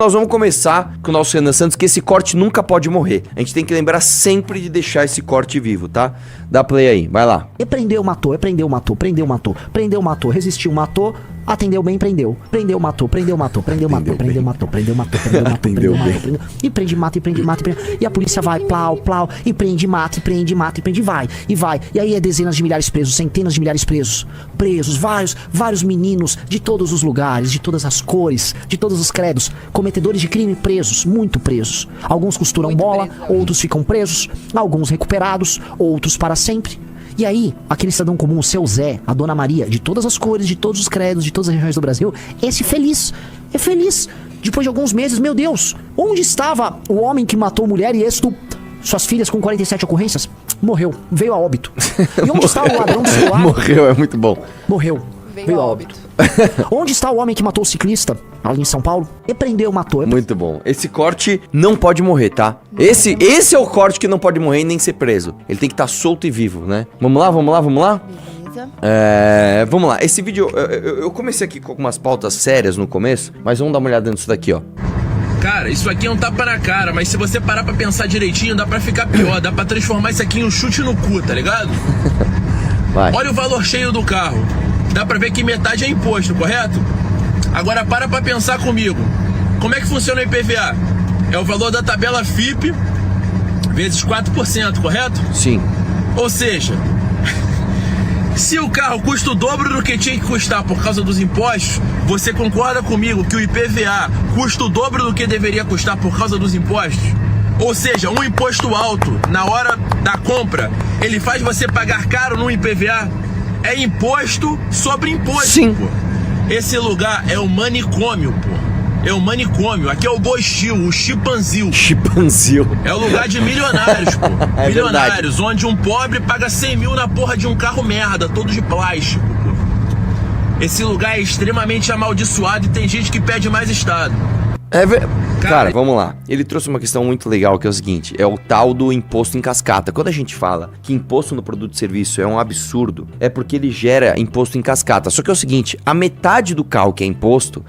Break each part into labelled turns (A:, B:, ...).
A: Nós vamos começar com o nosso Renan Santos, que esse corte nunca pode morrer. A gente tem que lembrar sempre de deixar esse corte vivo, tá? Dá play aí, vai lá.
B: Prendeu, matou, prendeu, matou, prendeu, matou, prendeu, matou, resistiu, matou, atendeu bem, prendeu, prendeu, matou, prendeu, matou, prendeu, matou, prendeu, matou, prendeu, matou, prendeu, matou, prendeu, matou, e prende, mata, e prende, mata, e prende, e a polícia vai, plau, plau, e prende, mata, e prende, mata, e prende, vai, e aí é dezenas de milhares presos, centenas de milhares presos, vários meninos de todos os lugares, de todas as cores, de todos os credos, cometedores de crime presos, muito presos, alguns costuram bola, outros ficam presos, alguns recuperados, outros para sempre. E aí, aquele cidadão comum, o seu Zé, a Dona Maria, de todas as cores, de todos os credos, de todas as regiões do Brasil, esse feliz, é feliz. Depois de alguns meses, meu Deus, onde estava o homem que matou mulher e suas filhas com 47 ocorrências? Morreu, veio a óbito. E onde está o ladrão do celular?
A: Morreu, é muito bom.
B: Morreu, veio a óbito. Onde está o homem que matou o ciclista ali em São Paulo? E prendeu, matou.
A: Muito bom. Esse corte não pode morrer, tá? Esse é o corte que não pode morrer e nem ser preso. Ele tem que estar solto e vivo, né? Vamos lá?
C: Beleza.
A: Vamos lá. Esse vídeo, eu comecei aqui com algumas pautas sérias no começo, mas vamos dar uma olhada nisso daqui, ó.
D: Cara, isso aqui é um tapa na cara, mas se você parar pra pensar direitinho, dá pra ficar pior. Dá pra transformar isso aqui em um chute no cu, tá ligado?
A: Vai.
D: Olha o valor cheio do carro. Dá pra ver que metade é imposto, correto? Agora para pra pensar comigo. Como é que funciona o IPVA? É o valor da tabela FIP vezes 4%, correto?
A: Sim.
D: Ou seja, se o carro custa o dobro do que tinha que custar por causa dos impostos, você concorda comigo que o IPVA custa o dobro do que deveria custar por causa dos impostos? Ou seja, um imposto alto na hora da compra, ele faz você pagar caro no IPVA? É imposto sobre imposto,
A: Sim.
D: Pô. Esse lugar é o manicômio, pô. É o manicômio. Aqui é o Gostil, o Chipanzil.
A: Chipanzil.
D: É o lugar de milionários, pô.
A: É
D: Milionários,
A: verdade.
D: onde um pobre paga 100 mil na porra de um carro merda, todo de plástico, pô. Esse lugar é extremamente amaldiçoado e tem gente que pede mais Estado.
A: Cara, vamos lá. Ele trouxe uma questão muito legal, que é o seguinte, é o tal do imposto em cascata. Quando a gente fala que imposto no produto e serviço é um absurdo, é porque ele gera imposto em cascata. Só que é o seguinte, a metade do carro que é imposto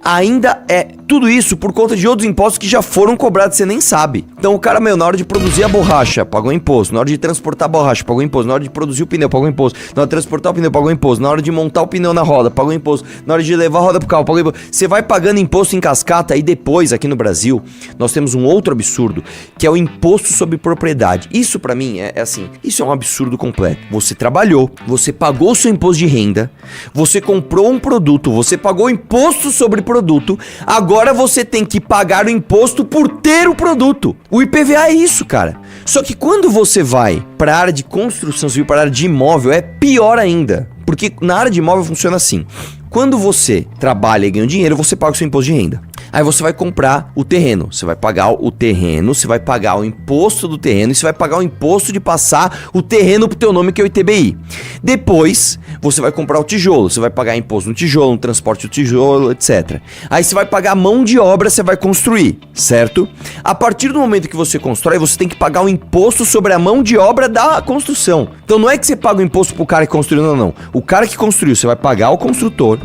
A: ainda é tudo isso por conta de outros impostos que já foram cobrados, você nem sabe. Então o cara, na hora de produzir a borracha, pagou imposto. Na hora de transportar a borracha, pagou imposto. Na hora de produzir o pneu, pagou imposto. Na hora de transportar o pneu, pagou imposto. Na hora de montar o pneu na roda, pagou imposto. Na hora de levar a roda pro carro, pagou imposto. Você vai pagando imposto em cascata e depois, aqui no Brasil, nós temos um outro absurdo, que é o imposto sobre propriedade. Isso pra mim é assim, isso é um absurdo completo. Você trabalhou, você pagou o seu imposto de renda, você comprou um produto, você pagou imposto sobre produto, agora você tem que pagar o imposto por ter o produto. O IPVA é isso, cara. Só que quando você vai para a área de construção civil, para a área de imóvel, é pior ainda. Porque na área de imóvel funciona assim. Quando você trabalha e ganha dinheiro, você paga o seu imposto de renda. Aí você vai comprar o terreno. Você vai pagar o terreno, você vai pagar o imposto do terreno e você vai pagar o imposto de passar o terreno pro teu nome, que é o ITBI. Depois, você vai comprar o tijolo. Você vai pagar imposto no tijolo, no transporte do tijolo, etc. Aí você vai pagar a mão de obra, você vai construir, certo? A partir do momento que você constrói, você tem que pagar o imposto sobre a mão de obra da construção. Então não é que você paga o imposto pro cara que construiu, não. O cara que construiu, você vai pagar o construtor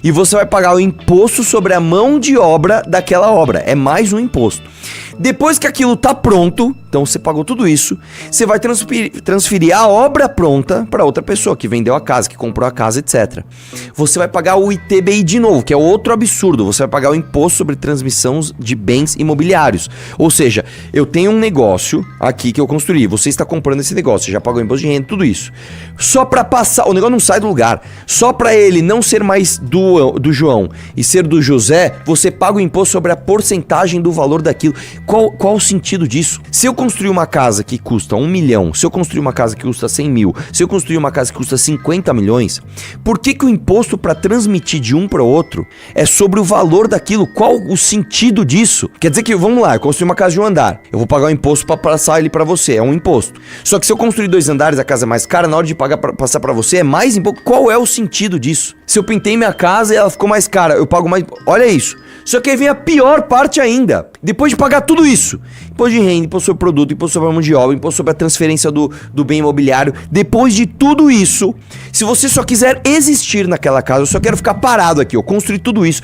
A: e você vai pagar o imposto sobre a mão de obra daquela obra. É mais um imposto. Depois que aquilo tá pronto, então você pagou tudo isso, você vai transferir a obra pronta para outra pessoa que vendeu a casa, que comprou a casa, etc. Você vai pagar o ITBI de novo, que é outro absurdo. Você vai pagar o imposto sobre transmissão de bens imobiliários. Ou seja, eu tenho um negócio aqui que eu construí, você está comprando esse negócio, você já pagou imposto de renda, tudo isso. Só para passar, o negócio não sai do lugar. Só para ele não ser mais do João e ser do José, você paga o imposto sobre a porcentagem do valor daquilo. Qual o sentido disso? Se eu construir uma casa que custa 1 milhão, se eu construir uma casa que custa 100 mil, se eu construir uma casa que custa 50 milhões, por que o imposto para transmitir de um para o outro é sobre o valor daquilo? Qual o sentido disso? Quer dizer que, vamos lá, eu construí uma casa de um andar, eu vou pagar o imposto para passar ele para você, é um imposto. Só que se eu construir 2 andares, a casa é mais cara, na hora de pagar passar para você é mais imposto. Qual é o sentido disso? Se eu pintei minha casa e ela ficou mais cara, eu pago mais... Olha isso. Só que aí vem a pior parte ainda. Depois de pagar tudo isso, imposto de renda, imposto sobre produto, imposto sobre a mão de obra, imposto sobre a transferência do bem imobiliário, depois de tudo isso, se você só quiser existir naquela casa, eu só quero ficar parado aqui, eu construí tudo isso,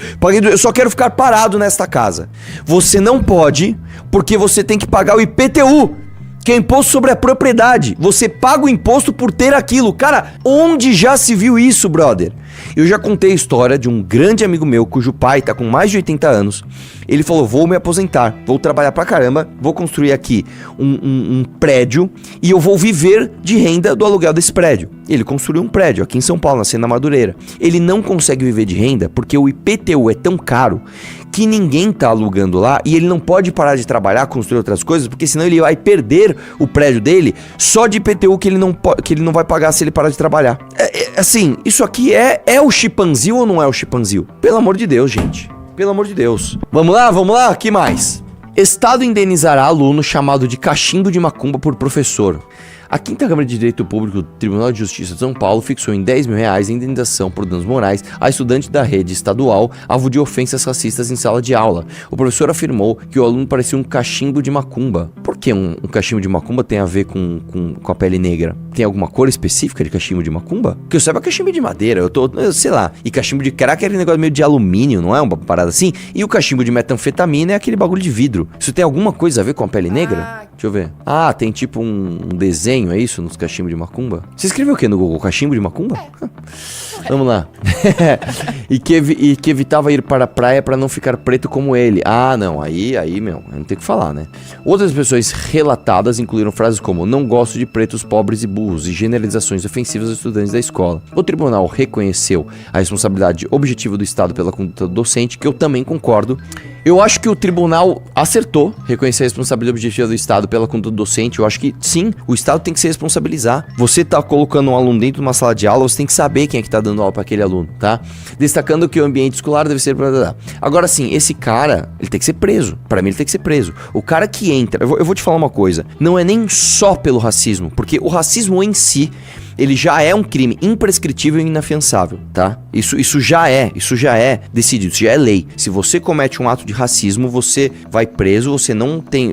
A: eu só quero ficar parado nesta casa. Você não pode, porque você tem que pagar o IPTU, que é imposto sobre a propriedade. Você paga o imposto por ter aquilo. Cara, onde já se viu isso, brother? Eu já contei a história de um grande amigo meu, cujo pai tá com mais de 80 anos. Ele falou, vou me aposentar, vou trabalhar pra caramba, vou construir aqui um prédio e eu vou viver de renda do aluguel desse prédio. Ele construiu um prédio aqui em São Paulo, na Cena Madureira. Ele não consegue viver de renda porque o IPTU é tão caro que ninguém tá alugando lá e ele não pode parar de trabalhar, construir outras coisas, porque senão ele vai perder o prédio dele só de IPTU que ele não vai pagar se ele parar de trabalhar. Assim, isso aqui é o Chimpanzil ou não é o Chimpanzil? Pelo amor de Deus, gente. Pelo amor de Deus. Vamos lá? Que mais? Estado indenizará aluno chamado de cachimbo de macumba por professor. A Quinta Câmara de Direito Público do Tribunal de Justiça de São Paulo fixou em R$10 mil a indenização por danos morais a estudante da rede estadual alvo de ofensas racistas em sala de aula. O professor afirmou que o aluno parecia um cachimbo de macumba. Por que um cachimbo de macumba tem a ver com a pele negra? Tem alguma cor específica de cachimbo de macumba? Que eu saiba, cachimbo de madeira, eu sei lá. E cachimbo de crack é aquele negócio meio de alumínio, não é? Uma parada assim. E o cachimbo de metanfetamina é aquele bagulho de vidro. Isso tem alguma coisa a ver com a pele negra? Deixa eu ver. Ah, tem tipo um desenho, é isso? Nos cachimbos de macumba? Você escreveu o que no Google? Cachimbo de macumba? Vamos lá. e que evitava ir para a praia para não ficar preto como ele. Ah, não. Aí, meu, não tem o que falar, né? Outras pessoas relatadas incluíram frases como não gosto de pretos pobres e burros e generalizações ofensivas aos estudantes da escola. O tribunal reconheceu a responsabilidade objetiva do Estado pela conduta do docente, que eu também concordo. Eu acho que o tribunal acertou reconhecer a responsabilidade objetiva do Estado pela conduta do docente. Eu acho que sim, o Estado tem que se responsabilizar. Você tá colocando um aluno dentro de uma sala de aula, você tem que saber quem é que tá dando aula para aquele aluno, tá? Destacando que o ambiente escolar deve ser... Agora sim, esse cara, ele tem que ser preso. Para mim, ele tem que ser preso. O cara que entra... Eu vou te falar uma coisa. Não é nem só pelo racismo, porque o racismo em si... ele já é um crime imprescritível e inafiançável, tá? Isso já é decidido, isso já é lei. Se você comete um ato de racismo, você vai preso,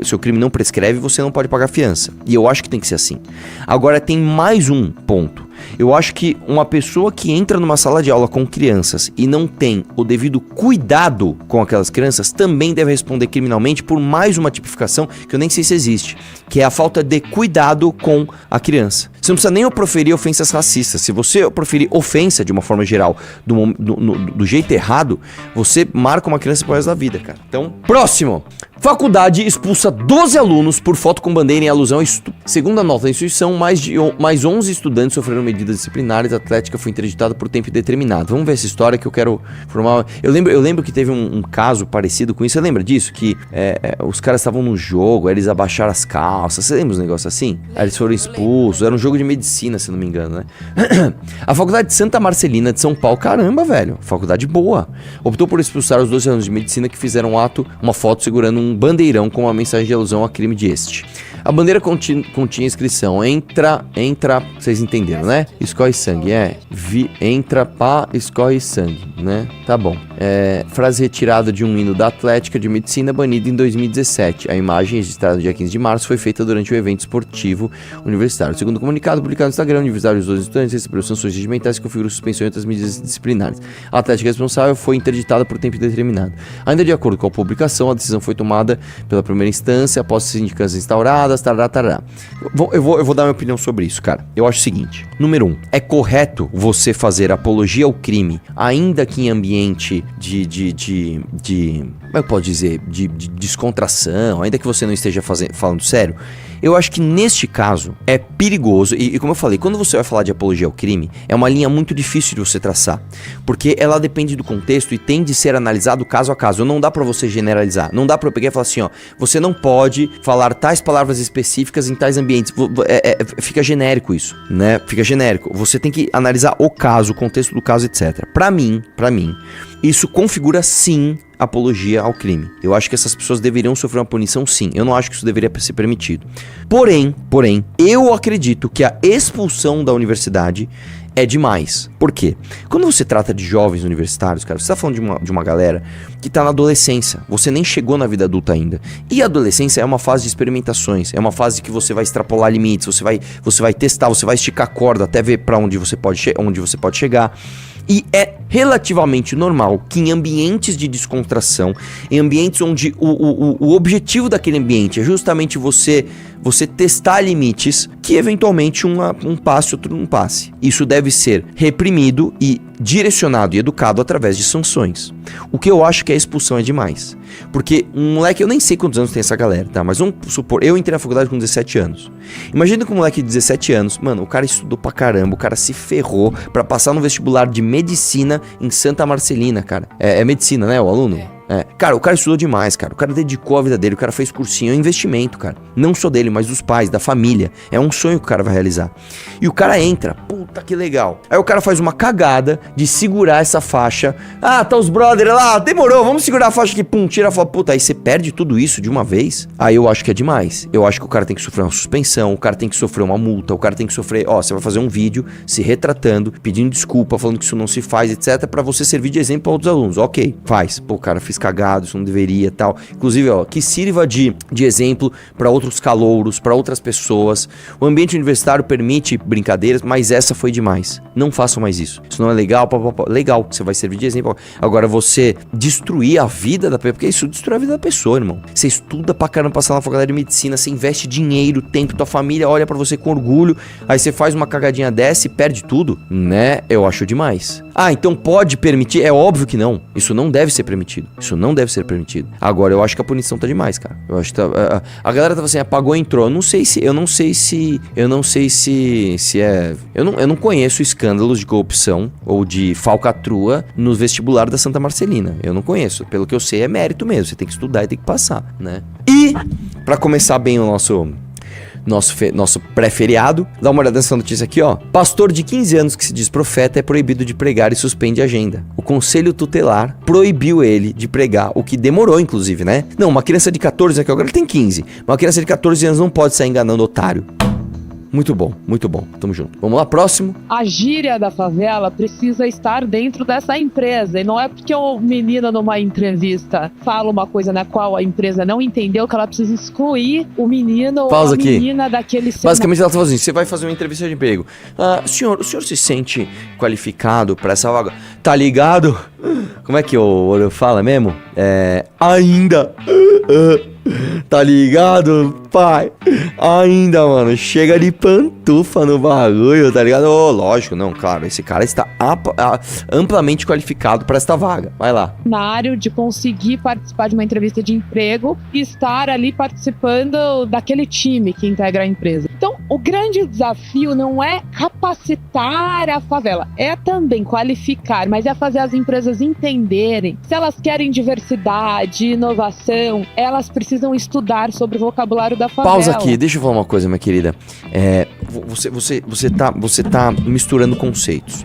A: seu crime não prescreve, você não pode pagar fiança. E eu acho que tem que ser assim. Agora tem mais um ponto. Eu acho que uma pessoa que entra numa sala de aula com crianças e não tem o devido cuidado com aquelas crianças também deve responder criminalmente por mais uma tipificação que eu nem sei se existe, que é a falta de cuidado com a criança. Você não precisa nem proferir ofensas racistas. Se você proferir ofensa de uma forma geral do jeito errado, você marca uma criança pro resto da vida, cara. Então, próximo. Faculdade expulsa 12 alunos por foto com bandeira em alusão a estupro. Segundo a nota da instituição, mais 11 estudantes sofreram medidas disciplinares. A atlética foi interditada por tempo indeterminado. Vamos ver essa história que eu quero formar. Eu lembro que teve um caso parecido com isso. Você lembra disso? Que os caras estavam no jogo, aí eles abaixaram as calças. Você lembra uns negócios assim? Aí eles foram expulsos. Era um jogo de medicina, se não me engano, né? A Faculdade de Santa Marcelina de São Paulo, caramba, velho. Faculdade boa. Optou por expulsar os 12 alunos de medicina que fizeram uma foto segurando um bandeirão com uma mensagem de alusão a crime de este. A bandeira continha inscrição: entra, vocês entenderam, né? Escorre sangue, entra, pá, escorre sangue, né? Tá bom. Frase retirada de um hino da Atlética de Medicina, banida em 2017. A imagem, registrada no dia 15 de março, foi feita durante o evento esportivo universitário. Segundo o comunicado publicado no Instagram, o universitário dos 12 estudantes recebeu sanções regimentais que configuram suspensão e outras medidas disciplinares. A Atlética responsável foi interditada por tempo indeterminado. Ainda de acordo com a publicação, a decisão foi tomada pela primeira instância, após sindicâncias instauradas, tarará. Eu vou dar minha opinião sobre isso, cara. Eu acho o seguinte: número 1, é correto você fazer apologia ao crime, ainda que em ambiente como é que eu posso dizer? De descontração, ainda que você não esteja falando sério. Eu acho que neste caso é perigoso, e como eu falei, quando você vai falar de apologia ao crime, é uma linha muito difícil de você traçar, porque ela depende do contexto e tem de ser analisado caso a caso. Não dá pra você generalizar, não dá pra eu pegar e falar assim, ó, você não pode falar tais palavras específicas em tais ambientes. Fica genérico isso, né? Fica genérico. Você tem que analisar o caso, o contexto do caso, etc. Pra mim, isso configura sim apologia ao crime. Eu acho que essas pessoas deveriam sofrer uma punição, sim. Eu não acho que isso deveria ser permitido. Porém, eu acredito que a expulsão da universidade é demais. Por quê? Quando você trata de jovens universitários, cara, você tá falando de uma galera que tá na adolescência. Você nem chegou na vida adulta ainda. E a adolescência é uma fase de experimentações. É uma fase que você vai extrapolar limites, você vai testar, você vai esticar a corda até ver pra onde você pode chegar. E é relativamente normal que em ambientes de descontração, em ambientes onde o objetivo daquele ambiente é justamente você testar limites, que eventualmente um passe, outro não passe. Isso deve ser reprimido e direcionado e educado através de sanções. O que eu acho que a expulsão é demais. Porque um moleque, eu nem sei quantos anos tem essa galera, tá? Mas vamos supor, eu entrei na faculdade com 17 anos. Imagina que um moleque de 17 anos, mano, o cara estudou pra caramba, o cara se ferrou pra passar no vestibular de medicina em Santa Marcelina, cara. É medicina, né, o aluno? Cara, o cara estudou demais, cara. O cara dedicou a vida dele, o cara fez cursinho, é um investimento, cara. Não só dele, mas dos pais, da família. É um sonho que o cara vai realizar. E o cara entra, puta que legal. Aí o cara faz uma cagada de segurar essa faixa. Ah, tá os brothers lá, demorou, vamos segurar a faixa aqui, pum, tira a faixa. Puta, aí você perde tudo isso de uma vez. Aí eu acho que é demais. Eu acho que o cara tem que sofrer uma suspensão, o cara tem que sofrer uma multa, o cara tem que sofrer, você vai fazer um vídeo se retratando, pedindo desculpa, falando que isso não se faz, etc, pra você servir de exemplo pra outros alunos. Ok, faz. Pô, cara, fiz cagado, isso não deveria, tal. Inclusive, que sirva de exemplo para outros calouros, para outras pessoas. O ambiente universitário permite brincadeiras, mas essa foi demais. Não façam mais isso. Isso não é legal, legal, você vai servir de exemplo. Agora, você destruir a vida da pessoa, porque isso destrói a vida da pessoa, irmão. Você estuda pra caramba, passar na faculdade de medicina, você investe dinheiro, tempo, tua família olha pra você com orgulho, aí você faz uma cagadinha dessa e perde tudo, né? Eu acho demais. Ah, então pode permitir? É óbvio que não. Isso não deve ser permitido. Isso não deve ser permitido. Agora, eu acho que a punição tá demais, cara. Eu acho que tá, a galera tava assim, apagou, entrou. Eu não sei se é... Eu não conheço escândalos de corrupção ou de falcatrua no vestibular da Santa Marcelina. Eu não conheço. Pelo que eu sei, é mérito mesmo. Você tem que estudar e tem que passar, né? E, pra começar bem o nosso pré-feriado, dá uma olhada nessa notícia aqui, ó. Pastor de 15 anos que se diz profeta é proibido de pregar e suspende a agenda. O conselho tutelar proibiu ele de pregar, o que demorou, inclusive, né? Não, uma criança de 14 aqui, agora ele tem 15. Uma criança de 14 anos não pode sair enganando otário. Muito bom, tamo junto. Vamos lá, próximo.
C: A gíria da favela precisa estar dentro dessa empresa. E não é porque o menino numa entrevista fala uma coisa na qual a empresa não entendeu que ela precisa excluir o menino
A: Pausa
C: ou a
A: aqui.
C: menina daquele cenário.
A: Basicamente ela tá falando assim, você vai fazer uma entrevista de emprego. O senhor se sente qualificado pra essa vaga? Tá ligado? Como é que o fala mesmo? Ainda. Tá ligado, pai? Ainda, mano, chega de pantufa no bagulho, tá ligado? Lógico, não, claro, esse cara está amplamente qualificado pra esta vaga. Vai lá.
C: Cenário de conseguir participar de uma entrevista de emprego e estar ali participando daquele time que integra a empresa. Então, o grande desafio não é capacitar a favela, é também qualificar, mas é fazer as empresas entenderem se elas querem diversidade, inovação, elas precisam estudar sobre o vocabulário da favela.
A: Pausa aqui, deixa eu falar uma coisa, minha querida. Você tá misturando conceitos.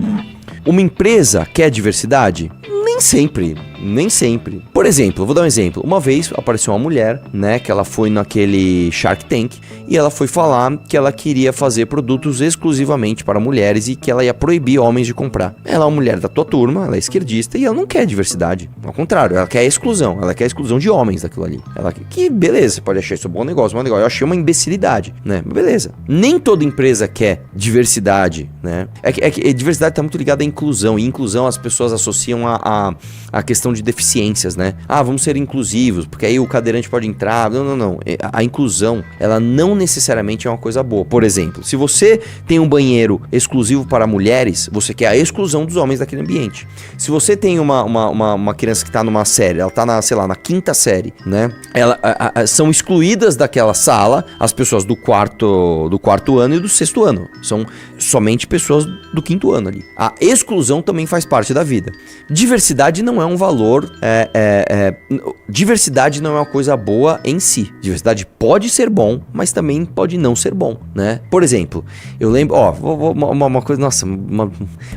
A: Uma empresa quer diversidade? Nem sempre. Por exemplo, eu vou dar um exemplo. Uma vez apareceu uma mulher, né, que ela foi naquele Shark Tank e ela foi falar que ela queria fazer produtos exclusivamente para mulheres e que ela ia proibir homens de comprar. Ela é uma mulher da tua turma, ela é esquerdista e ela não quer diversidade. Ao contrário, ela quer exclusão. Ela quer exclusão de homens daquilo ali. Ela quer que, beleza, você pode achar isso um bom negócio, mau negócio. Eu achei uma imbecilidade, né? Beleza. Nem toda empresa quer diversidade, né? É que diversidade tá muito ligada à inclusão. E inclusão as pessoas associam a questão de deficiências, né? Vamos ser inclusivos, porque aí o cadeirante pode entrar. Não. A inclusão, ela não necessariamente é uma coisa boa. Por exemplo, se você tem um banheiro exclusivo para mulheres, você quer a exclusão dos homens daquele ambiente. Se você tem uma criança que tá numa série, ela tá na 5ª série, né? São excluídas daquela sala as pessoas do quarto ano e do 6º ano. São somente pessoas do 5º ano ali. A exclusão também faz parte da vida. Diversidade não é um valor valor. Diversidade não é uma coisa boa em si. Diversidade pode ser bom, mas também pode não ser bom, né? Por exemplo, eu lembro, uma coisa, nossa, uma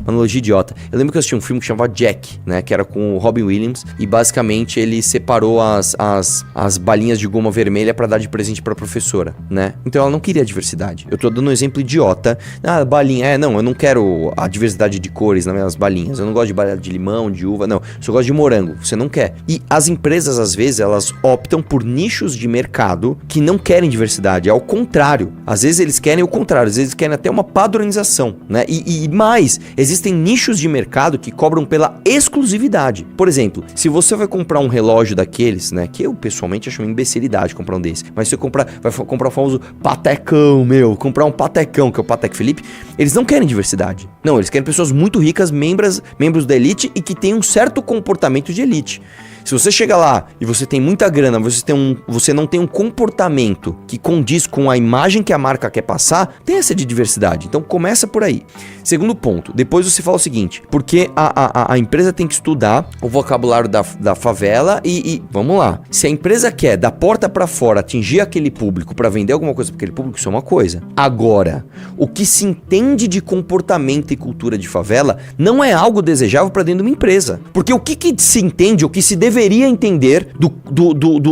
A: analogia idiota. Eu lembro que eu assisti um filme que chamava Jack, né? Que era com o Robin Williams, e basicamente ele separou as balinhas de goma vermelha pra dar de presente pra professora, né? Então ela não queria diversidade. Eu tô dando um exemplo idiota. Ah, balinha, não, eu não quero a diversidade de cores nas minhas balinhas. Eu não gosto de balinha de limão, de uva, não. Eu só gosto de morango. Você não quer. E as empresas, às vezes, elas optam por nichos de mercado que não querem diversidade. É ao contrário. Às vezes eles querem o contrário. Às vezes eles querem até uma padronização, né? E mais, existem nichos de mercado que cobram pela exclusividade. Por exemplo, se você vai comprar um relógio daqueles, né? Que eu, pessoalmente, acho uma imbecilidade comprar um desse. Mas se você vai comprar o famoso Patecão, comprar um Patecão, que é o Patek Philippe, eles não querem diversidade. Não, eles querem pessoas muito ricas, membros da elite e que tenham um certo comportamento de elite. Se você chega lá e você tem muita grana, você não tem um comportamento que condiz com a imagem que a marca quer passar, tem essa de diversidade. Então começa por aí. Segundo ponto, depois você fala o seguinte, porque a empresa tem que estudar o vocabulário da favela e vamos lá. Se a empresa quer, da porta pra fora, atingir aquele público pra vender alguma coisa pra aquele público, isso é uma coisa. Agora, o que se entende de comportamento e cultura de favela não é algo desejável pra dentro de uma empresa. Porque o que se entende, o que se deveria entender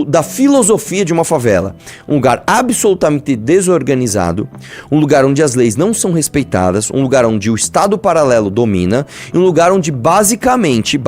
A: da filosofia de uma favela? Um lugar absolutamente desorganizado, um lugar onde as leis não são respeitadas, um lugar onde o Estado paralelo domina, e um lugar onde basicamente,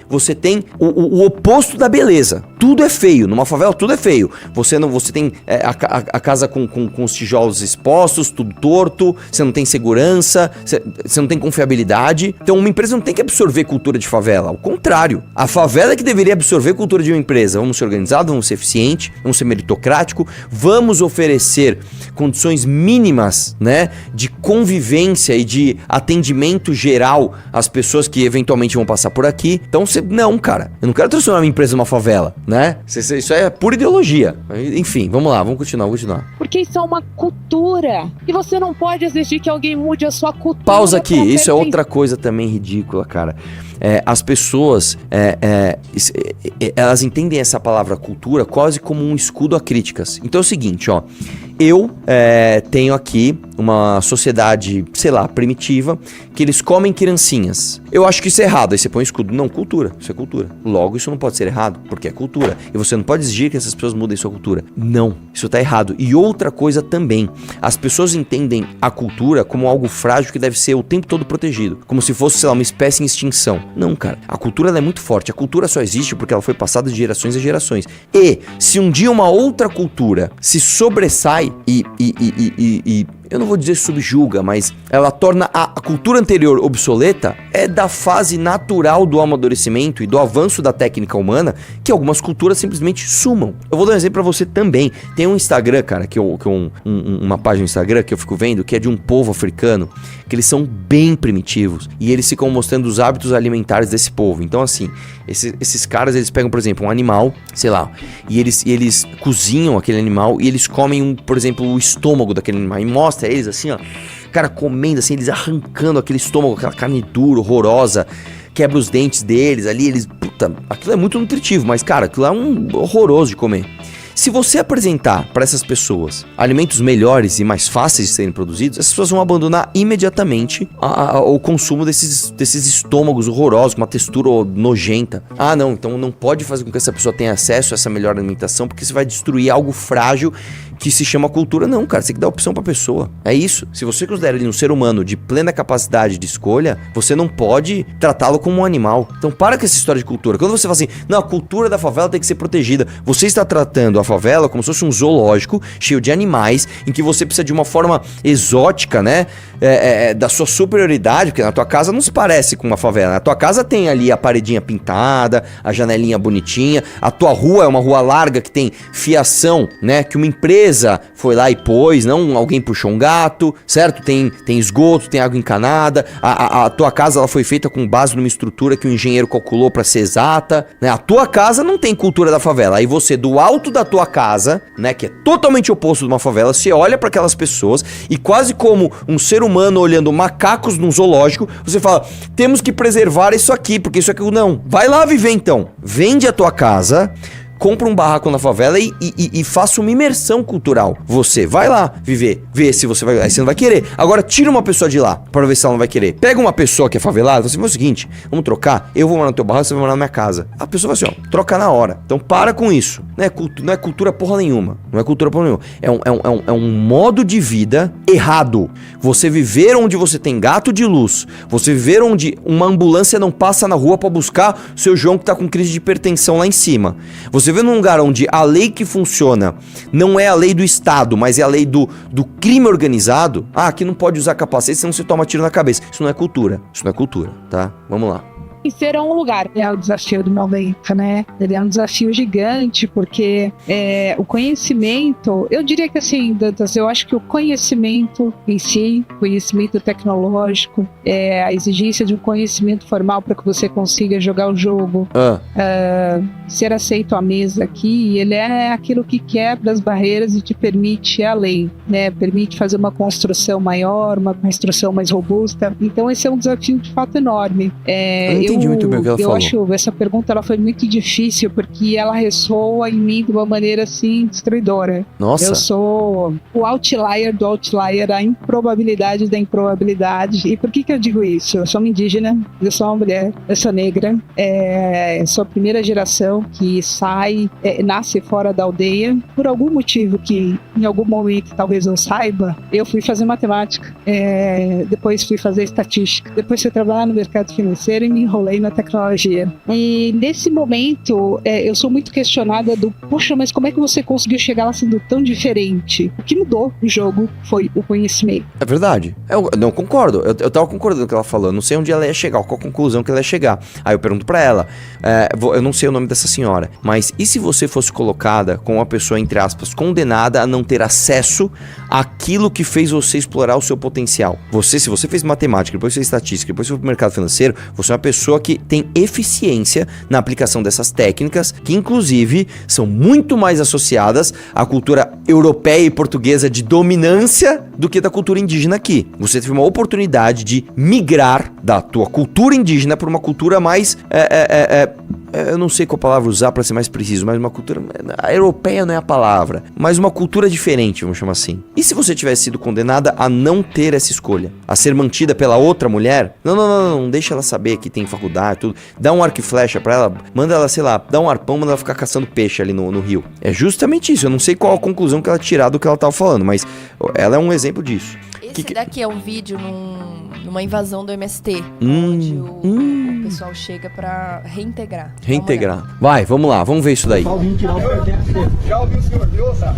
A: você tem o oposto da beleza. Tudo é feio. Numa favela, tudo é feio. Você tem a casa com os tijolos expostos, tudo torto, você não tem segurança, você não tem confiabilidade. Então uma empresa não tem que absorver cultura de favela. Ao contrário, a favela é que deveria absorver cultura de uma empresa. Vamos ser organizados, vamos ser eficientes, vamos ser meritocrático, vamos oferecer condições mínimas, né, de convivência e de atendimento geral às pessoas que eventualmente vão passar por aqui. Então, não, cara, eu não quero transformar minha empresa numa favela, né? Isso é pura ideologia. Enfim, vamos lá, vamos continuar.
C: Porque isso é uma cultura. E você não pode exigir que alguém mude a sua cultura.
A: Pausa aqui, isso é outra coisa também ridícula, cara. As pessoas, elas entendem essa palavra cultura quase como um escudo a críticas. Então é o seguinte, ó. Eu tenho aqui uma sociedade, sei lá, primitiva, que eles comem criancinhas. Eu acho que isso é errado. Aí você põe escudo. Não, cultura. Isso é cultura. Logo, isso não pode ser errado, porque é cultura. E você não pode exigir que essas pessoas mudem sua cultura. Não, isso tá errado. E outra coisa também. As pessoas entendem a cultura como algo frágil que deve ser o tempo todo protegido. Como se fosse, sei lá, uma espécie em extinção. Não, cara. A cultura ela é muito forte. A cultura só existe porque ela foi passada de gerações a gerações. E se um dia uma outra cultura se sobressai e eu não vou dizer subjuga, mas ela torna a cultura anterior obsoleta, é da fase natural do amadurecimento e do avanço da técnica humana que algumas culturas simplesmente sumam. Eu vou dar um exemplo pra você também. Tem um Instagram, cara, uma página no Instagram que eu fico vendo, que é de um povo africano, que eles são bem primitivos e eles ficam mostrando os hábitos alimentares desse povo. Então, assim, esses caras, eles pegam, por exemplo, um animal, sei lá, e eles cozinham aquele animal e eles comem, por exemplo, o estômago daquele animal e mostra eles assim, ó, cara, comendo assim, eles arrancando aquele estômago, aquela carne dura, horrorosa, quebra os dentes deles ali, puta, aquilo é muito nutritivo, mas cara, aquilo é horroroso de comer. Se você apresentar para essas pessoas alimentos melhores e mais fáceis de serem produzidos, essas pessoas vão abandonar imediatamente o consumo desses estômagos horrorosos, com uma textura nojenta. Ah, não, então não pode fazer com que essa pessoa tenha acesso a essa melhor alimentação, porque você vai destruir algo frágil que se chama cultura. Não, cara, você tem que dar opção pra pessoa. É isso. Se você considera ele um ser humano de plena capacidade de escolha, você não pode tratá-lo como um animal. Então para com essa história de cultura. Quando você fala assim, não, a cultura da favela tem que ser protegida, você está tratando a favela como se fosse um zoológico cheio de animais, em que você precisa de uma forma exótica, né, da sua superioridade, porque na tua casa não se parece com uma favela. Na tua casa tem ali a paredinha pintada, a janelinha bonitinha, a tua rua é uma rua larga que tem fiação, né, que uma empresa empresa foi lá e pôs, não alguém puxou um gato, certo? Tem esgoto, tem água encanada, a tua casa ela foi feita com base numa estrutura que o engenheiro calculou pra ser exata, né? A tua casa não tem cultura da favela, aí você do alto da tua casa, né, que é totalmente oposto de uma favela, você olha pra aquelas pessoas e quase como um ser humano olhando macacos num zoológico, você fala, temos que preservar isso aqui, porque isso aqui não, vai lá viver então, vende a tua casa, compra um barraco na favela e faça uma imersão cultural. Você vai lá viver, vê se você vai, aí você não vai querer. Agora tira uma pessoa de lá pra ver se ela não vai querer. Pega uma pessoa que é favelada, você fala o seguinte, vamos trocar, eu vou morar no teu barraco, você vai morar na minha casa. A pessoa vai assim, ó, troca na hora. Então para com isso. Não é cultura porra nenhuma. Não é cultura porra nenhuma. É um modo de vida errado. Você viver onde você tem gato de luz. Você viver onde uma ambulância não passa na rua pra buscar seu João que tá com crise de hipertensão lá em cima. Você vê num lugar onde a lei que funciona não é a lei do Estado, mas é a lei do crime organizado. Ah, aqui não pode usar capacete, senão você toma tiro na cabeça. Isso não é cultura. Isso não é cultura, tá? Vamos lá.
C: E ser um lugar. É o desafio do momento, né? Ele é um desafio gigante, porque o conhecimento, eu diria que assim, Dantas, eu acho que o conhecimento em si, conhecimento tecnológico, a exigência de um conhecimento formal para que você consiga jogar o jogo, ser aceito à mesa aqui, ele é aquilo que quebra as barreiras e te permite ir além, né? Permite fazer uma construção maior, uma construção mais robusta. Então esse é um desafio de fato enorme.
A: Eu entendi muito bem o que ela falou.
C: Eu acho essa pergunta ela foi muito difícil porque ela ressoa em mim de uma maneira assim destruidora.
A: Nossa.
C: Eu sou o outlier do outlier, a improbabilidade da improbabilidade. E por que eu digo isso? Eu sou uma indígena, eu sou uma mulher, eu sou negra, eu sou a primeira geração que nasce fora da aldeia. Por algum motivo que em algum momento talvez eu saiba, eu fui fazer matemática, depois fui fazer estatística, depois fui trabalhar no mercado financeiro e me enrolei na tecnologia. E nesse momento, eu sou muito questionada poxa, mas como é que você conseguiu chegar lá sendo tão diferente? O que mudou no jogo foi o conhecimento.
A: É verdade. Eu não concordo. Eu tava concordando com o que ela falou. Eu não sei onde ela ia chegar, qual a conclusão que ela ia chegar. Aí eu pergunto pra ela, eu não sei o nome dessa senhora, mas e se você fosse colocada com uma pessoa, entre aspas, condenada a não ter acesso àquilo que fez você explorar o seu potencial? Se você fez matemática, depois fez estatística, depois foi pro mercado financeiro, você é uma pessoa que tem eficiência na aplicação dessas técnicas, que inclusive são muito mais associadas à cultura europeia e portuguesa de dominância do que da cultura indígena aqui. Você teve uma oportunidade de migrar da tua cultura indígena para uma cultura mais... eu não sei qual palavra usar para ser mais preciso, mas uma cultura... A europeia não é a palavra, mas uma cultura diferente, vamos chamar assim. E se você tivesse sido condenada a não ter essa escolha? A ser mantida pela outra mulher? Não, deixa ela saber que tem faculdade, tudo. Dá um arco e flecha pra ela, manda ela, sei lá, dá um arpão, manda ela ficar caçando peixe ali no rio. É justamente isso, eu não sei qual a conclusão que ela tirar do que ela tava falando, mas ela é um exemplo disso.
E: Esse daqui é um vídeo numa invasão do MST, onde o pessoal chega pra reintegrar.
A: Vai, vamos lá, vamos ver isso daí.
F: Já ouviu, senhor? Ouça,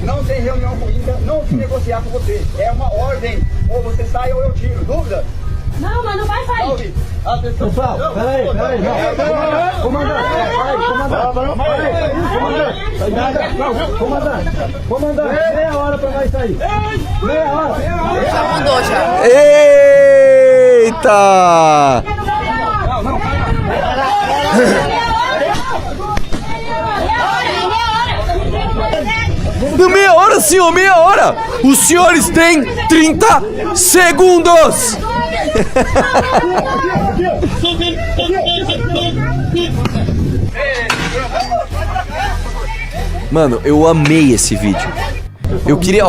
F: não tem reunião comigo, não vim negociar com você. É uma ordem. Ou você sai ou eu tiro. Dúvida?
G: Não, mas não vai sair.
F: Atenção. Pessoal, peraí. Comandante, meia hora pra nós sair. Meia hora.
E: Já mudou, já.
A: Eita! Meia hora, senhor, meia hora! Os senhores têm 30 segundos! Mano, eu amei esse vídeo. Eu queria,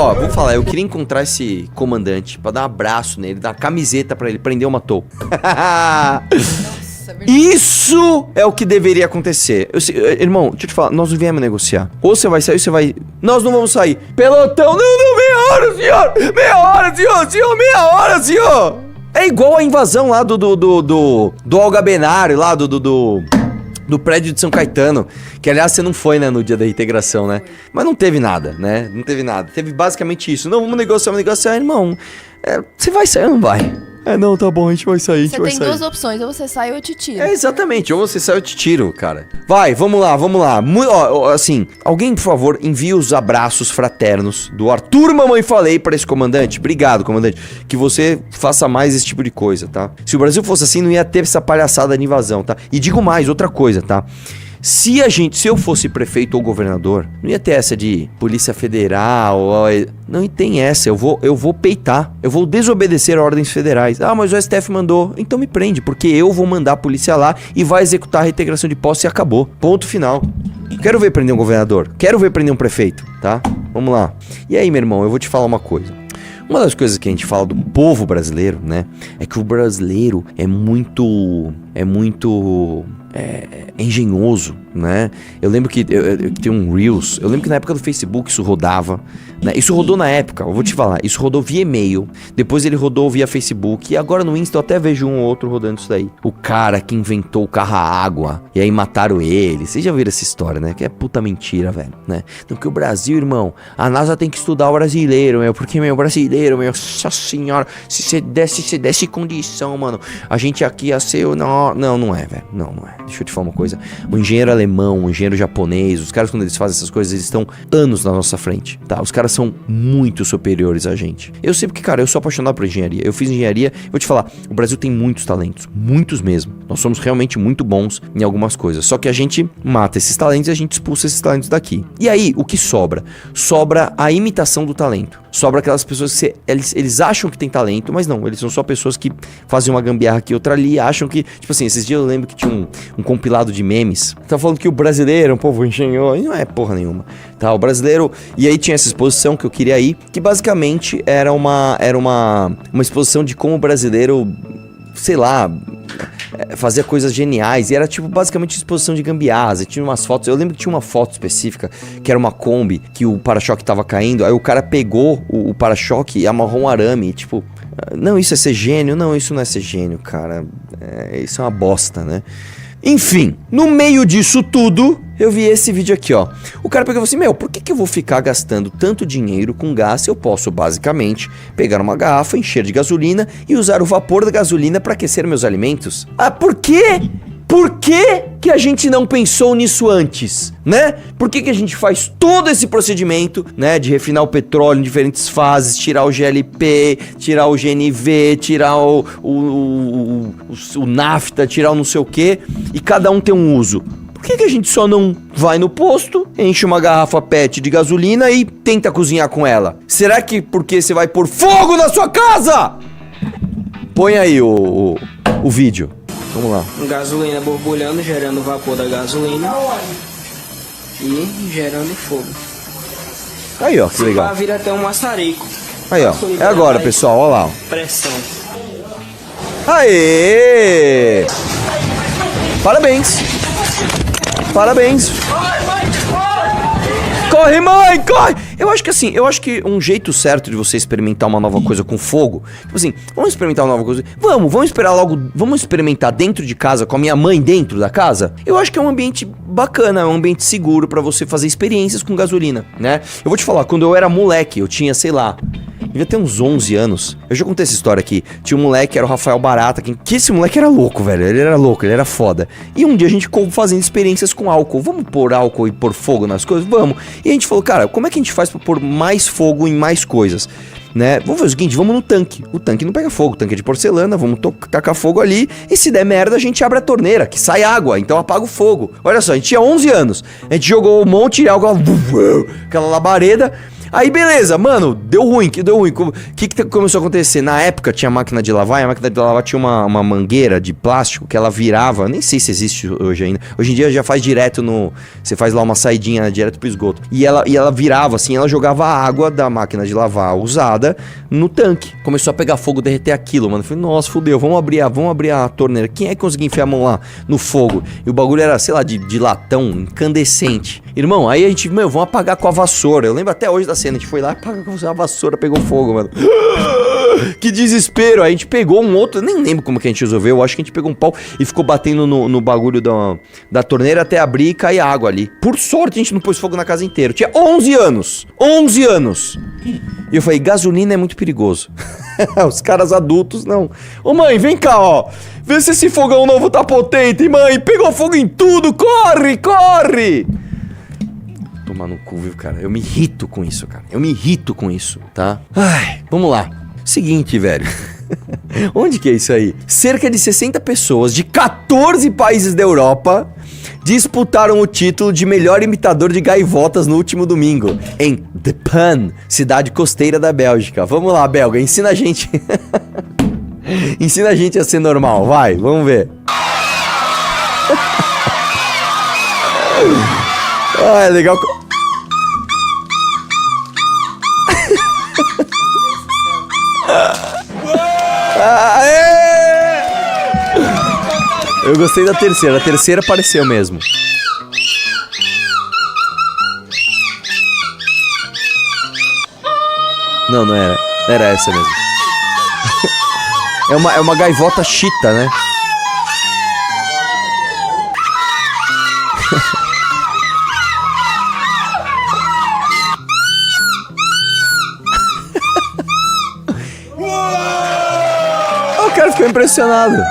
A: eu queria encontrar esse comandante pra dar um abraço nele, dar uma camiseta pra ele, prender uma matou. Isso é o que deveria acontecer. Irmão, deixa eu te falar, nós não viemos negociar. Ou você vai sair ou você vai... Nós não vamos sair. Pelotão, não, meia hora, senhor! Meia hora, senhor, meia hora, senhor! É igual a invasão lá do Algabenário, lá do prédio de São Caetano. Que, aliás, você não foi, né, no dia da reintegração, né? Mas não teve nada, né? Não teve nada. Teve basicamente isso. Não, vamos negociar, irmão. Você vai sair ou não vai? Não, tá bom, a gente vai sair,
E: Você tem duas opções, ou você sai ou eu te tiro.
A: Exatamente, ou você sai ou eu te tiro, cara. Vai, vamos lá. Assim, alguém, por favor, envie os abraços fraternos do Arthur Mamãe Falei pra esse comandante. Obrigado, comandante. Que você faça mais esse tipo de coisa, tá? Se o Brasil fosse assim, não ia ter essa palhaçada de invasão, tá? E digo mais, outra coisa, tá? Se eu fosse prefeito ou governador, não ia ter essa de Polícia Federal, não tem essa, eu vou peitar, eu vou desobedecer ordens federais. Ah, mas o STF mandou, então me prende, porque eu vou mandar a polícia lá e vai executar a reintegração de posse e acabou, ponto final. Quero ver prender um governador, quero ver prender um prefeito, tá? Vamos lá. E aí, meu irmão, eu vou te falar uma coisa. Uma das coisas que a gente fala do povo brasileiro, né, é que o brasileiro é muito engenhoso, né? Eu lembro que tem um Reels, eu lembro que na época do Facebook isso rodava, né? Isso rodou na época, eu vou te falar, isso rodou via e-mail, depois ele rodou via Facebook, e agora no Insta eu até vejo um ou outro rodando isso daí. O cara que inventou o carro a água, e aí mataram ele, vocês já viram essa história, né? Que é puta mentira, velho, né? Então que o Brasil, irmão, a NASA tem que estudar o brasileiro, porque, o brasileiro, nossa senhora, se você desse condição, mano, a gente aqui ia ser, não é, velho, não é. Deixa eu te falar uma coisa, o engenheiro alemão, o engenheiro japonês, os caras quando eles fazem essas coisas, eles estão anos na nossa frente, tá? Os caras são muito superiores a gente. Eu sei porque, cara, eu sou apaixonado por engenharia, eu fiz engenharia, vou te falar, o Brasil tem muitos talentos, muitos mesmo. Nós somos realmente muito bons em algumas coisas, só que a gente mata esses talentos e a gente expulsa esses talentos daqui. E aí, o que sobra? Sobra a imitação do talento. Sobra aquelas pessoas que eles acham que tem talento, mas não, eles são só pessoas que fazem uma gambiarra aqui, outra ali, acham que, tipo assim, esses dias eu lembro que tinha um compilado de memes, tá falando que o brasileiro é um povo engenhoso, e não é porra nenhuma, tá? O brasileiro, e aí tinha essa exposição que eu queria ir, que basicamente era uma exposição de como o brasileiro, sei lá, fazia coisas geniais, e era tipo basicamente exposição de gambiarras, e tinha umas fotos, eu lembro que tinha uma foto específica, que era uma Kombi, que o para-choque tava caindo, aí o cara pegou o para-choque e amarrou um arame, e, tipo, não, isso é ser gênio, não, isso não é ser gênio, cara, isso é uma bosta, né? Enfim, no meio disso tudo, eu vi esse vídeo aqui, ó. O cara pegou e falou assim, por que eu vou ficar gastando tanto dinheiro com gás se eu posso, basicamente, pegar uma garrafa, encher de gasolina e usar o vapor da gasolina para aquecer meus alimentos? Ah, por quê? Por que a gente não pensou nisso antes, né? Por que a gente faz todo esse procedimento, né? De refinar o petróleo em diferentes fases, tirar o GLP, tirar o GNV, tirar o nafta, tirar o não sei o quê, e cada um tem um uso. Por que a gente só não vai no posto, enche uma garrafa PET de gasolina e tenta cozinhar com ela? Será que porque você vai pôr fogo na sua casa? Põe aí o vídeo. Vamos lá.
H: Gasolina borbulhando, gerando vapor da gasolina e gerando fogo.
A: Aí, ó, que legal.
H: Vira até um maçarico.
A: Aí, ó. É agora, pessoal, ó lá.
H: Pressão.
A: Aê! Parabéns. Parabéns. Corre, mãe, corre! Eu acho que um jeito certo de você experimentar uma nova coisa com fogo, tipo assim, vamos experimentar uma nova coisa, vamos esperar logo, vamos experimentar dentro de casa, com a minha mãe dentro da casa. Eu acho que é um ambiente bacana, é um ambiente seguro pra você fazer experiências com gasolina, né? Eu vou te falar, quando eu era moleque, eu tinha, sei lá, devia ter uns 11 anos. Eu já contei essa história aqui. Tinha um moleque, era o Rafael Barata, que esse moleque era louco, velho. Ele era louco, ele era foda. E um dia a gente ficou fazendo experiências com álcool. Vamos pôr álcool e pôr fogo nas coisas? Vamos. E a gente falou, cara, como é que a gente faz pra pôr mais fogo em mais coisas? Né? Vamos fazer o seguinte, vamos no tanque. O tanque não pega fogo, o tanque é de porcelana, vamos tacar fogo ali. E se der merda, a gente abre a torneira, que sai água, então apaga o fogo. Olha só, a gente tinha 11 anos. A gente jogou um monte de água, aquela labareda. Aí beleza, mano, deu ruim. O que começou a acontecer? Na época tinha máquina de lavar, e a máquina de lavar tinha uma mangueira de plástico que ela virava, nem sei se existe hoje ainda. Hoje em dia já faz direto você faz lá uma saidinha direto pro esgoto. E ela virava assim, ela jogava a água da máquina de lavar usada no tanque. Começou a pegar fogo, derreter aquilo, mano. Eu falei, nossa, fudeu, vamos abrir a torneira. Quem é que conseguiu enfiar a mão lá no fogo? E o bagulho era, sei lá, de latão, incandescente. Irmão, aí a gente, vamos apagar com a vassoura. Eu lembro até hoje da cena, a gente foi lá, apagou com a vassoura, pegou fogo, mano. Que desespero. Aí a gente pegou um outro, nem lembro como que a gente resolveu. Eu acho que a gente pegou um pau e ficou batendo no bagulho da torneira até abrir e cair água ali. Por sorte a gente não pôs fogo na casa inteira. Eu tinha 11 anos. 11 anos. E eu falei, gasolina é muito perigoso. Os caras adultos, não. Ô mãe, vem cá, ó. Vê se esse fogão novo tá potente, mãe. Pegou fogo em tudo. Corre, corre. Tomar no cu, viu, cara? Eu me irrito com isso, cara. Eu me irrito com isso, tá? Ai, vamos lá. Seguinte, velho. Onde que é isso aí? Cerca de 60 pessoas de 14 países da Europa disputaram o título de melhor imitador de gaivotas no último domingo, em De Pan, cidade costeira da Bélgica. Vamos lá, belga, ensina a gente. Ensina a gente a ser normal, vai, vamos ver. Ah, é legal. Eu gostei da terceira. A terceira apareceu mesmo. Não, não era. Não era essa mesmo. É uma gaivota chita, né? O cara ficou impressionado.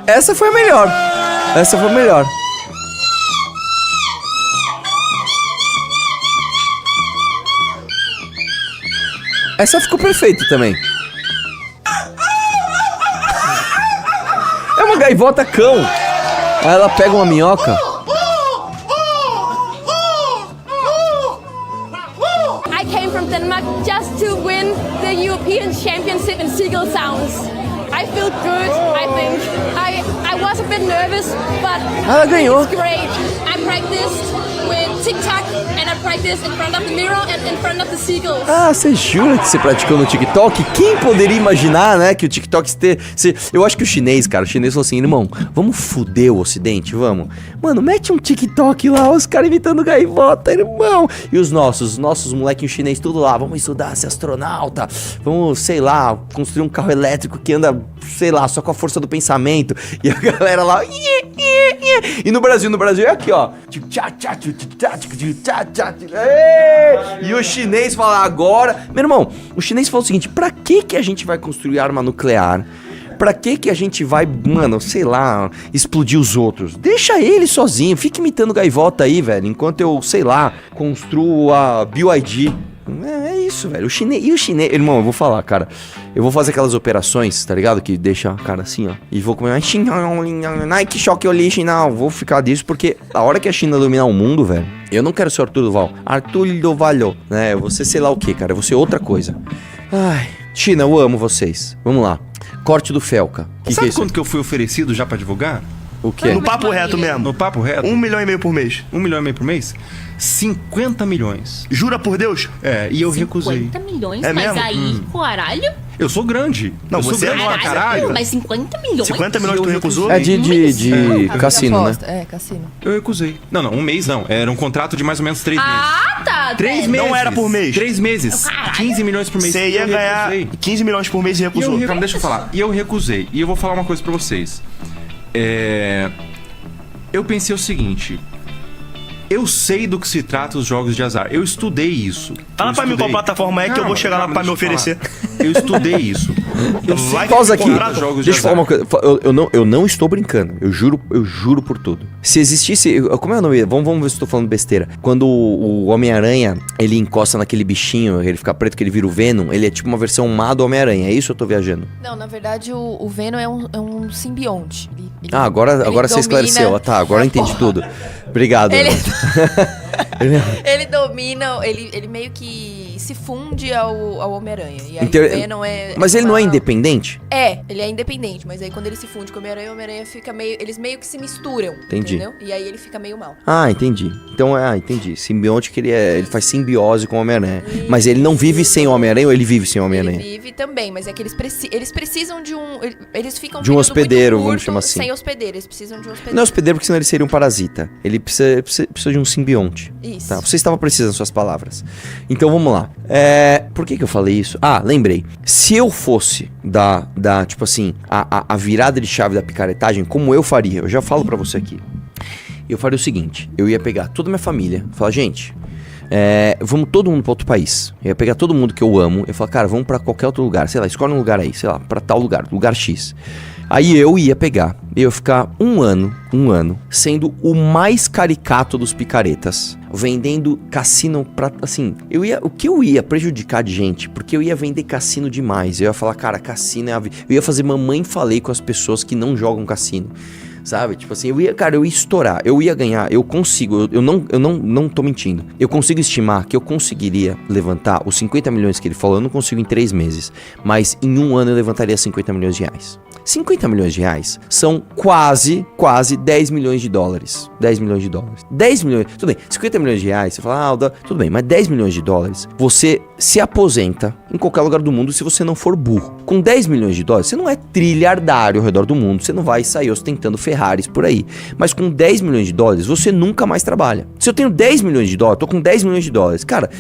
A: Essa foi a melhor. Essa foi a melhor. Essa ficou perfeita também. É uma gaivota cão. Aí ela pega uma minhoca.
G: I came from Denmark just to win the European Championship in Seagull Sounds. I feel good, I think. I was a bit nervous, but
A: Ela ganhou.
G: it's great. I practiced with TikTok and I practiced in front of the mirror and in front of the seagulls.
A: Ah, você jura que você praticou no TikTok? Quem poderia imaginar, né, que o TikTok... Eu acho que o chinês, cara, o chinês falou assim, irmão, vamos fuder o ocidente, vamos. Mano, mete um TikTok lá, os caras imitando gaivota, irmão. E os nossos molequinhos chinês tudo lá, vamos estudar, ser astronauta, vamos, sei lá, construir um carro elétrico que anda, sei lá, só com a força do pensamento. E a galera lá... E no Brasil é aqui, ó. E o chinês fala agora... Meu irmão, o chinês fala o seguinte, pra que a gente vai construir arma nuclear? Pra que a gente vai, mano, sei lá, explodir os outros? Deixa ele sozinho, fica imitando gaivota aí, velho, enquanto eu, sei lá, construo a BYD. É isso, velho. O chinês... Irmão, eu vou falar, cara. Eu vou fazer aquelas operações, tá ligado? Que deixa a cara assim, ó. E vou comer... Nike choque original. Vou ficar disso porque a hora que a China dominar o mundo, velho... Eu não quero ser o Arthur Duval. Arthur Duval, né? Eu vou ser sei lá o que, cara. Eu vou ser outra coisa. Ai... China, eu amo vocês. Vamos lá. Corte do Felca.
I: Sabe
A: que é isso?
I: quanto que eu fui oferecido já pra divulgar?
A: O quê?
J: No papo reto mesmo.
I: No papo reto?
J: 1,5 milhão por mês.
I: 1,5 milhão por mês? 50 milhões.
J: Jura por Deus?
I: É, e eu recusei.
K: 50 milhões?
J: É
K: mas
J: mesmo?
K: aí, caralho?
I: Eu sou grande.
J: Não,
I: eu sou
J: você
I: grande
J: é
I: pra caralho.
K: Mas 50 milhões?
J: 50 milhões que tu recusou?
A: É de cassino, né?
E: É, cassino.
I: Eu recusei. Não, um mês não. Era um contrato de mais ou menos 3 meses.
K: Ah, tá.
I: 3
K: velho.
I: meses.
J: Não era por mês.
I: 3 meses.
K: Caralho.
I: 15 milhões por mês.
J: Você ia
I: Eu
J: ganhar
I: recusei.
J: 15 milhões por mês e recusou.
I: Então, deixa eu falar. E eu recusei. E eu vou falar uma coisa pra vocês. Eu pensei o seguinte. Eu sei do que se trata os jogos de azar. Eu estudei isso.
J: Fala pra mim qual plataforma é que eu vou chegar lá pra me oferecer.
I: Eu estudei isso. Eu sei
A: Pausa
I: que
A: aqui.
I: jogos
A: Deixa eu
I: de
A: falar
I: azar.
A: uma coisa. Eu não estou brincando. Eu juro por tudo. Se existisse... Como é o nome? Vamos ver se eu tô falando besteira. Quando o Homem-Aranha, ele encosta naquele bichinho, ele fica preto, que ele vira o Venom, ele é tipo uma versão má do Homem-Aranha. É isso ou eu tô viajando?
E: Não, na verdade o Venom é um simbionte.
A: Ah, agora você
E: domina
A: esclareceu. Tá, agora eu entendi tudo. Obrigado.
E: Ele,
A: Irmão.
E: ele domina, ele meio que se funde ao Homem-Aranha. E aí
A: Então,
E: o Venom é...
A: Mas ele não é independente?
E: Ele é independente, mas aí quando ele se funde com o Homem-Aranha fica meio... Eles meio que se misturam,
A: Entendi.
E: entendeu? E aí ele fica meio mal.
A: Ah, entendi. Então, entendi. Simbionte que ele faz simbiose com o Homem-Aranha. Mas ele não vive sem o Homem-Aranha ou ele vive sem o
E: Ele
A: Homem-Aranha?
E: vive também, mas é que eles precisam de um... Eles ficam
A: De um
E: período
A: hospedeiro,
E: muito
A: vamos
E: curto
A: chamar assim.
E: Sem hospedeiro, eles precisam de um hospedeiro.
A: Não é hospedeiro porque senão ele seria um parasita. Ele precisa de um simbionte.
E: Isso.
A: Tá? Você estava precisando das suas palavras. Então vamos lá. Por que eu falei isso? Ah, lembrei. Se eu fosse tipo assim, a virada de chave da picaretagem, como eu faria? Eu já falo pra você aqui. Eu faria o seguinte, eu ia pegar toda a minha família, falar, gente, vamos todo mundo pra outro país. Eu ia pegar todo mundo que eu amo, eu ia falar, cara, vamos pra qualquer outro lugar, sei lá, escolhe um lugar aí, sei lá, pra tal lugar, lugar X. Aí eu ia pegar, eu ia ficar um ano, sendo o mais caricato dos picaretas, vendendo cassino pra, assim, o que eu ia prejudicar de gente, porque eu ia vender cassino demais, eu ia falar, cara, cassino é a vida, eu ia fazer mamãe falei com as pessoas que não jogam cassino, sabe, tipo assim, eu ia estourar, eu ia ganhar, eu consigo, eu não tô mentindo, eu consigo estimar que eu conseguiria levantar os 50 milhões que ele falou, eu não consigo em 3 meses, mas em um ano eu levantaria 50 milhões de reais. 50 milhões de reais são quase 10 milhões de dólares. 10 milhões de dólares. 10 milhões, tudo bem, 50 milhões de reais, você fala, tudo bem, mas 10 milhões de dólares, você se aposenta em qualquer lugar do mundo se você não for burro. Com 10 milhões de dólares, você não é trilhardário ao redor do mundo, você não vai sair ostentando Ferraris por aí. Mas com 10 milhões de dólares, você nunca mais trabalha. Se eu tenho 10 milhões de dólares, tô com 10 milhões de dólares, cara,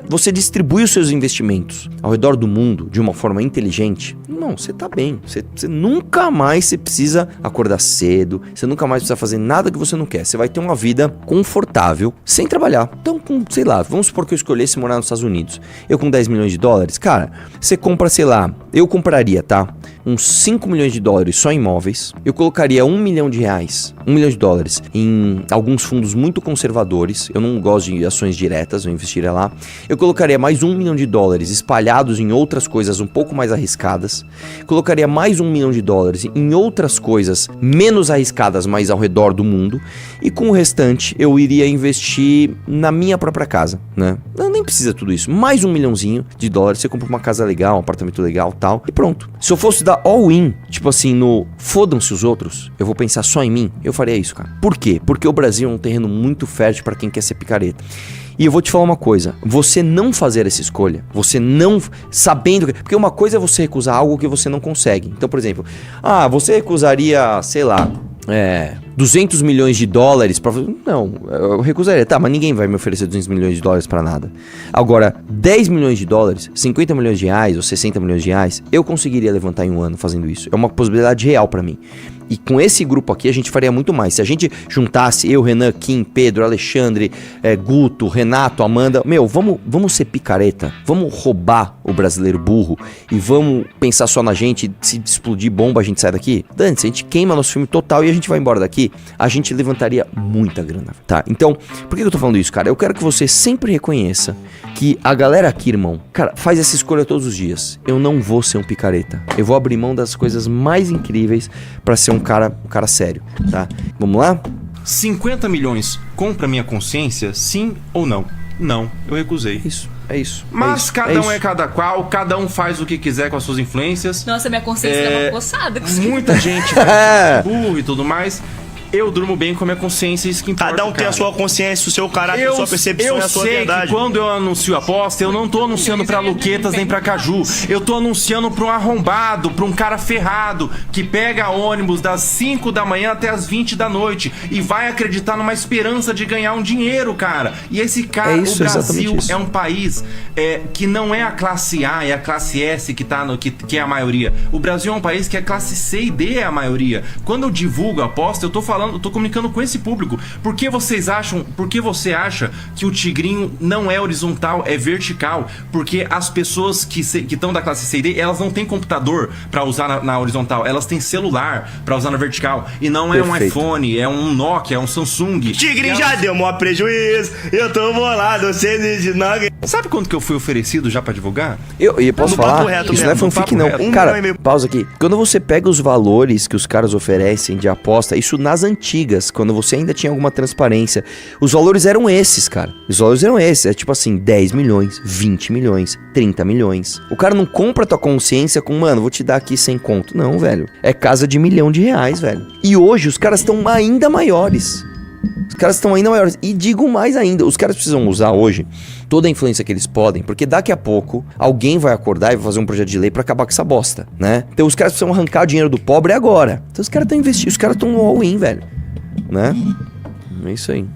A: você distribui os seus investimentos ao redor do mundo de uma forma inteligente, não, você tá bem, você nunca mais você precisa acordar cedo, você nunca mais precisa fazer nada que você não quer, você vai ter uma vida confortável sem trabalhar. Então, sei lá, vamos supor que eu escolhesse morar nos Estados Unidos, eu com 10 milhões de dólares, cara, você compra, sei lá, eu compraria, tá? Uns 5 milhões de dólares só em imóveis, eu colocaria 1 milhão de reais, 1 milhão de dólares em alguns fundos muito conservadores, eu não gosto de ações diretas, eu investiria lá, eu colocaria mais 1 milhão de dólares espalhados em outras coisas um pouco mais arriscadas, colocaria mais 1 milhão de dólares em outras coisas menos arriscadas, mas ao redor do mundo, e com o restante eu iria investir na minha própria casa, né? Não, nem precisa tudo isso, mais 1 milhãozinho de dólares, você compra uma casa legal, um apartamento legal, tal, e pronto. Se eu fosse dar all-in, tipo assim, no fodam-se os outros, eu vou pensar só em mim, eu faria isso, cara. Por quê? Porque o Brasil é um terreno muito fértil pra quem quer ser picareta. E eu vou te falar uma coisa, você não fazer essa escolha, você não sabendo, porque uma coisa é você recusar algo que você não consegue. Então, por exemplo, você recusaria, sei lá, 200 milhões de dólares pra... Não, eu recusaria. Tá, mas ninguém vai me oferecer 200 milhões de dólares pra nada. Agora, 10 milhões de dólares, 50 milhões de reais ou 60 milhões de reais, eu conseguiria levantar em um ano fazendo isso. É uma possibilidade real pra mim. E com esse grupo aqui a gente faria muito mais. Se a gente juntasse eu, Renan, Kim, Pedro, Alexandre, Guto, Renato, Amanda, vamos ser picareta, vamos roubar o brasileiro burro e vamos pensar só na gente, se explodir bomba a gente sai daqui? Dane-se, a gente queima nosso filme total e a gente vai embora daqui, a gente levantaria muita grana, tá? Então, por que eu tô falando isso, cara? Eu quero que você sempre reconheça que a galera aqui, irmão, cara, faz essa escolha todos os dias. Eu não vou ser um picareta. Eu vou abrir mão das coisas mais incríveis pra ser um cara sério, tá? Vamos lá?
I: 50 milhões compra minha consciência, sim ou não? Não, eu recusei.
A: É isso.
I: Mas cada um é cada qual, cada um faz o que quiser com as suas influências.
K: Nossa, minha consciência dá uma coçada.
I: Muita gente vai burro e tudo mais. Eu durmo bem com a minha consciência, isso que importa.
J: Cada um tem a sua consciência, o seu caráter, a sua percepção e a sua verdade.
I: Eu sei que quando eu anuncio aposta, eu não tô anunciando pra Luquetas nem pra Caju. Eu tô anunciando pra um arrombado, pra um cara ferrado, que pega ônibus das 5 da manhã até as 20 da noite e vai acreditar numa esperança de ganhar um dinheiro, cara. E esse cara, o Brasil é um país que não é a classe A, é a classe S que é a maioria. O Brasil é um país que a classe C e D é a maioria. Quando eu divulgo a aposta, eu tô comunicando com esse público. Por que você acha que o tigrinho não é horizontal, é vertical? Porque as pessoas que estão da classe C e D, elas não têm computador pra usar na horizontal, elas têm celular pra usar na vertical. E não é um iPhone, é um Nokia, é um Samsung.
J: Tigrinho já deu maior prejuízo, eu tô bolado, vocês de nugget.
I: Sabe quanto que eu fui oferecido já pra divulgar?
A: Eu posso falar? Isso não é fanfic não. Cara, pausa aqui. Quando você pega os valores que os caras oferecem de aposta, isso nas antigas, quando você ainda tinha alguma transparência, os valores eram esses, cara. Os valores eram esses. É tipo assim, 10 milhões, 20 milhões, 30 milhões. O cara não compra tua consciência com, mano, vou te dar aqui 100 conto. Não, velho. É casa de R$1 milhão, velho. E hoje os caras estão ainda maiores. Os caras estão ainda maiores. E digo mais ainda, os caras precisam usar hoje toda a influência que eles podem, porque daqui a pouco alguém vai acordar e vai fazer um projeto de lei pra acabar com essa bosta, né? Então os caras precisam arrancar o dinheiro do pobre agora. Então os caras estão investindo, os caras estão no all-in, velho. Né? É isso aí.